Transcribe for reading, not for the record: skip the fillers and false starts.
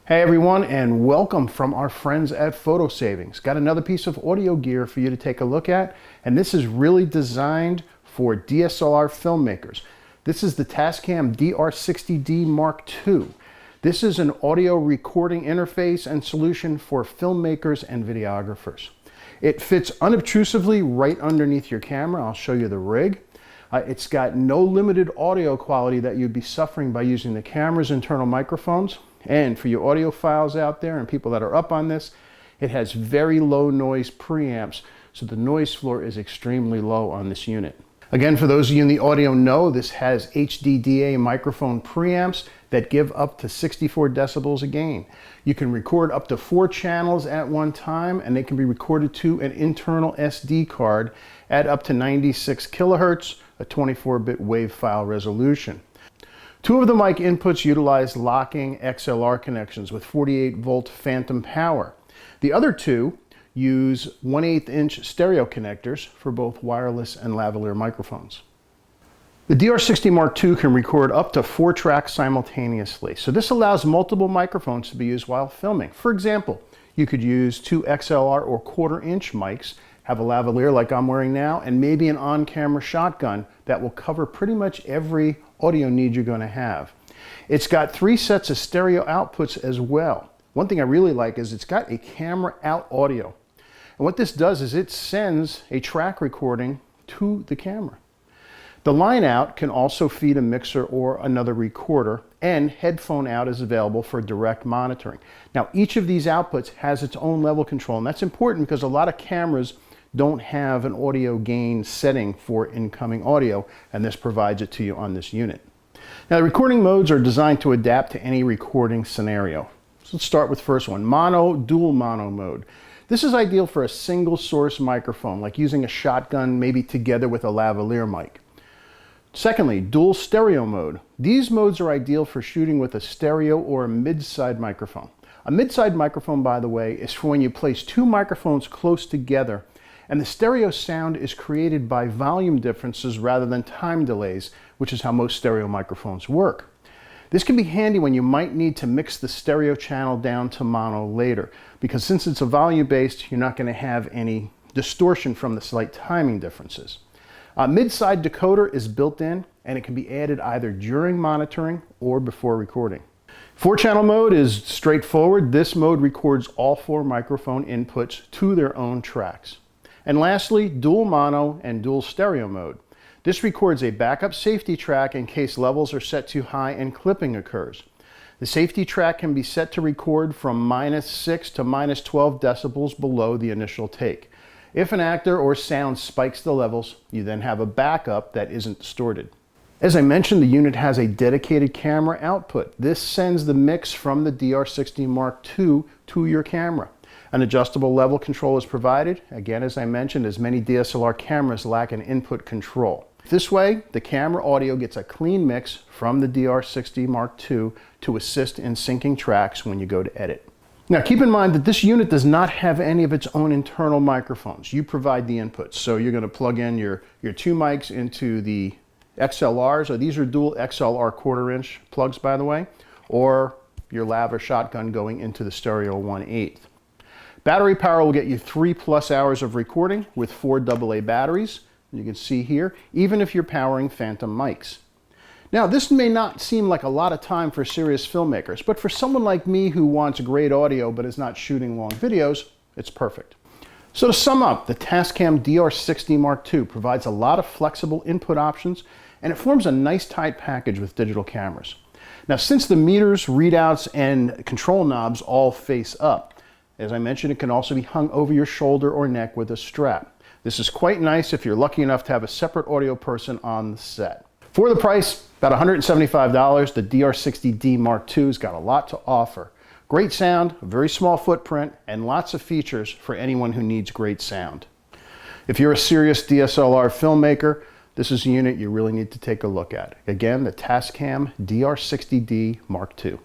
Hey everyone, and welcome from our friends at Photo Savings. Got another piece of audio gear for you to take a look at, and this is really designed for DSLR filmmakers. This is the Tascam DR-60D Mk II. This is an audio recording interface and solution for filmmakers and videographers. It fits unobtrusively right underneath your camera. I'll show you the rig. It's got no limited audio quality that you'd be suffering by using the camera's internal microphones. And for your audiophiles out there and people that are up on this, it has very low noise preamps, so the noise floor is extremely low on this unit. Again, for those of you in the audio know, this has HDDA microphone preamps that give up to 64 decibels a gain. You can record up to 4 channels at one time, and they can be recorded to an internal SD card at up to 96 kilohertz, a 24-bit wave file resolution. 2 of the mic inputs utilize locking XLR connections with 48-volt phantom power. The other 2 use 1/8-inch stereo connectors for both wireless and lavaliere microphones. The DR-60 Mk II can record up to 4 tracks simultaneously, so this allows multiple microphones to be used while filming. For example, you could use 2 XLR or 1/4-inch mics, have a lavaliere like I'm wearing now, and maybe an on-camera shotgun that will cover pretty much every audio need you're going to have. It's got 3 sets of stereo outputs as well. One thing I really like is it's got a camera out audio. And what this does is it sends a track recording to the camera. The line out can also feed a mixer or another recorder, and headphone out is available for direct monitoring. Now, each of these outputs has its own level control, and that's important because a lot of cameras don't have an audio gain setting for incoming audio, and this provides it to you on this unit. Now, the recording modes are designed to adapt to any recording scenario. So let's start with the first one, mono, dual mono mode. This is ideal for a single source microphone, like using a shotgun maybe together with a lavaliere mic. Secondly, dual stereo mode. These modes are ideal for shooting with a stereo or a mid-side microphone. A mid-side microphone, by the way, is for when you place 2 microphones close together, and the stereo sound is created by volume differences rather than time delays, which is how most stereo microphones work. This can be handy when you might need to mix the stereo channel down to mono later, because since it's a volume-based, you're not going to have any distortion from the slight timing differences. Mid-side decoder is built in, and it can be added either during monitoring or before recording. 4-channel mode is straightforward. This mode records all 4 microphone inputs to their own tracks. And lastly, dual mono and dual stereo mode. This records a backup safety track in case levels are set too high and clipping occurs. The safety track can be set to record from -6 to -12 decibels below the initial take. If an actor or sound spikes the levels, you then have a backup that isn't distorted. As I mentioned, the unit has a dedicated camera output. This sends the mix from the DR-60 Mk II to your camera. An adjustable level control is provided. Again, as I mentioned, as many DSLR cameras lack an input control. This way, the camera audio gets a clean mix from the DR-60 Mk II to assist in syncing tracks when you go to edit. Now, keep in mind that this unit does not have any of its own internal microphones. You provide the inputs. So you're going to plug in your 2 mics into the XLRs, or these are dual XLR 1/4-inch plugs, by the way, or your lav or shotgun going into the stereo 1/8. Battery power will get you 3+ hours of recording with 4 AA batteries. You can see here, even if you're powering phantom mics. Now, this may not seem like a lot of time for serious filmmakers, but for someone like me who wants great audio but is not shooting long videos, it's perfect. So to sum up, the Tascam DR-60 Mk II provides a lot of flexible input options, and it forms a nice tight package with digital cameras. Now, since the meters, readouts, and control knobs all face up, as I mentioned, it can also be hung over your shoulder or neck with a strap. This is quite nice if you're lucky enough to have a separate audio person on the set. For the price, about $175, the DR-60D Mk II has got a lot to offer. Great sound, a very small footprint, and lots of features for anyone who needs great sound. If you're a serious DSLR filmmaker, this is a unit you really need to take a look at. Again, the Tascam DR-60D Mk II.